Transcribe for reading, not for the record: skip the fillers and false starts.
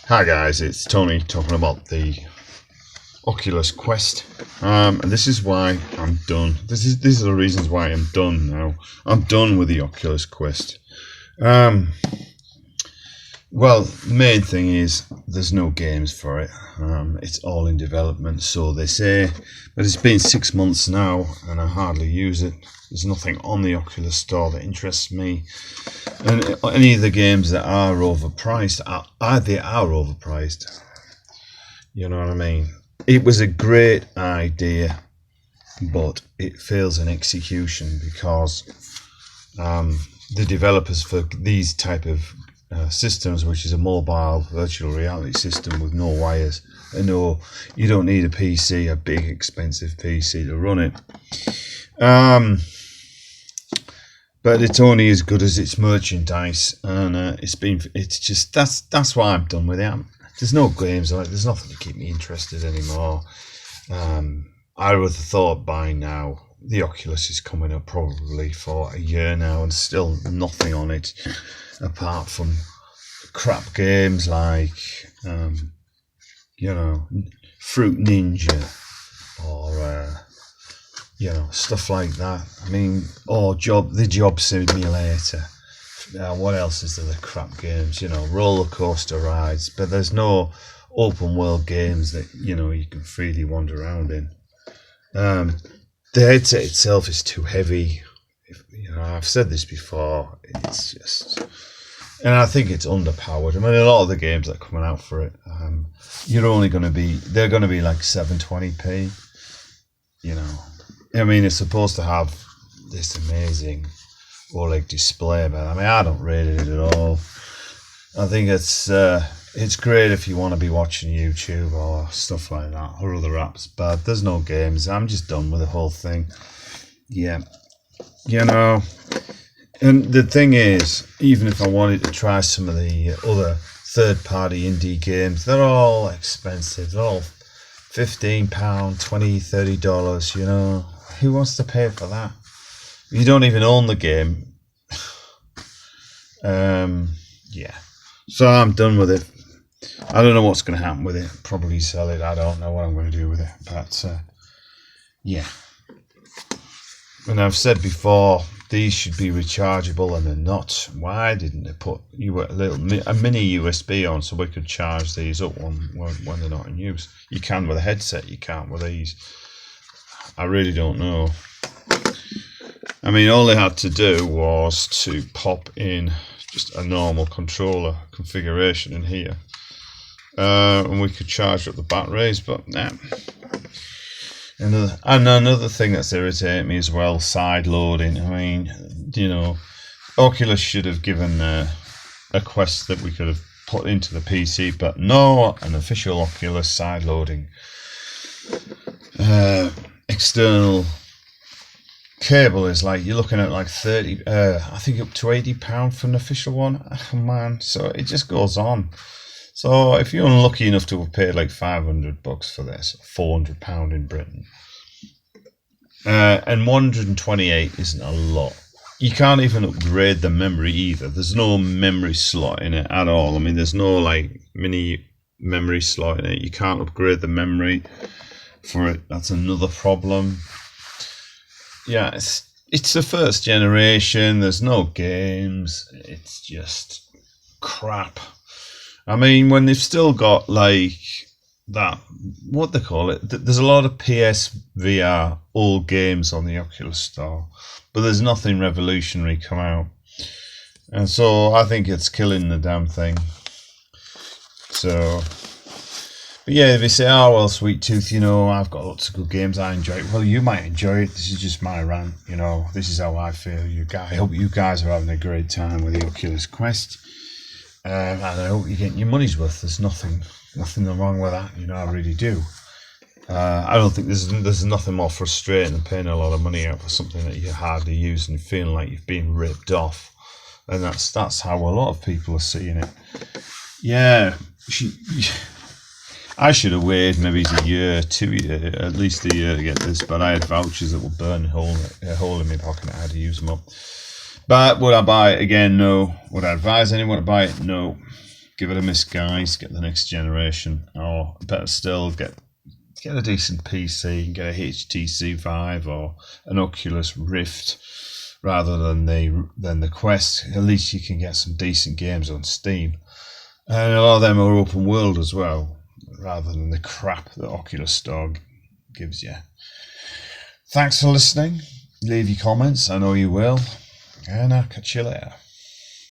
Hi guys, it's Tony talking about the Oculus Quest, and this is why I'm done. These are the reasons why I'm done now. I'm done with the Oculus Quest. Well, the main thing is there's no games for it. It's all in development, so they say, but it's been 6 months now, and I hardly use it. There's nothing on the Oculus Store that interests me. And any of the games that are overpriced, they are overpriced. You know what I mean? It was a great idea, but it fails in execution because the developers for these type of systems, which is a mobile virtual reality system with no wires, you don't need a PC, a big expensive PC to run it. But it's only as good as its merchandise, and that's why I'm done with it. There's no games like there's nothing to keep me interested anymore. I would have thought by now the Oculus is coming up probably for a year now, and still nothing on it apart from crap games like Fruit Ninja or stuff like that. I mean, or the Job Simulator. What else is there? The crap games, roller coaster rides, but there's no open world games that you can freely wander around in. The headset itself is too heavy. I've said this before. It's just, and I think it's underpowered. I mean, a lot of the games that are coming out for it, they're going to be like 720p. I mean, it's supposed to have this amazing OLED display, but I mean, I don't rate it at all. I think it's great if you want to be watching YouTube or stuff like that or other apps, but there's no games. I'm just done with the whole thing. Yeah, and the thing is, even if I wanted to try some of the other third-party indie games, they're all expensive. They're all £15, $20, $30. Who wants to pay for that? You don't even own the game. Yeah. So I'm done with it. I don't know what's going to happen with it. Probably sell it. I don't know what I'm going to do with it. But yeah. And I've said before, these should be rechargeable, and they're not. Why didn't they put a mini USB on so we could charge these up when they're not in use? You can with a headset. You can't with these. I really don't know. I mean, all they had to do was to pop in just a normal controller configuration in here, and we could charge up the batteries. But nah. Another thing that's irritating me as well, side loading. I mean, Oculus should have given a Quest that we could have put into the PC, but no, an official Oculus side loading external cable is like, you're looking at like 30, I think up to £80 for an official one. Oh, man, so it just goes on. So if you're unlucky enough to have paid like £500 for this, £400 in Britain, and 128 isn't a lot. You can't even upgrade the memory either. There's no memory slot in it at all. I mean, there's no like mini memory slot in it. You can't upgrade the memory for it. That's another problem. Yeah, it's the first generation. There's no games. It's just crap. I mean, when they've still got like that, what they call it, there's a lot of PSVR old games on the Oculus Store, but there's nothing revolutionary come out, and so I think it's killing the damn thing. So, but yeah, they say, oh well, sweet tooth, I've got lots of good games, I enjoy it. Well, you might enjoy it. This is just my rant, this is how I feel. I hope you guys are having a great time with the Oculus Quest. And I hope you're getting your money's worth. There's nothing wrong with that, I really do. I don't think there's nothing more frustrating than paying a lot of money out for something that you hardly use and feeling like you've been ripped off. And that's how a lot of people are seeing it. Yeah, I should have waited maybe a year, 2 years, at least a year to get this, but I had vouchers that would burn a hole in my pocket and I had to use them up. But would I buy it again? No. Would I advise anyone to buy it? No. give it a miss, guys. Get the next generation, or better still, get a decent PC, get a HTC Vive or an Oculus Rift rather than the Quest. At least you can get some decent games on Steam, and a lot of them are open world as well, rather than the crap that Oculus Store gives you. Thanks for listening. Leave your comments, I know you will, and I'll catch you later.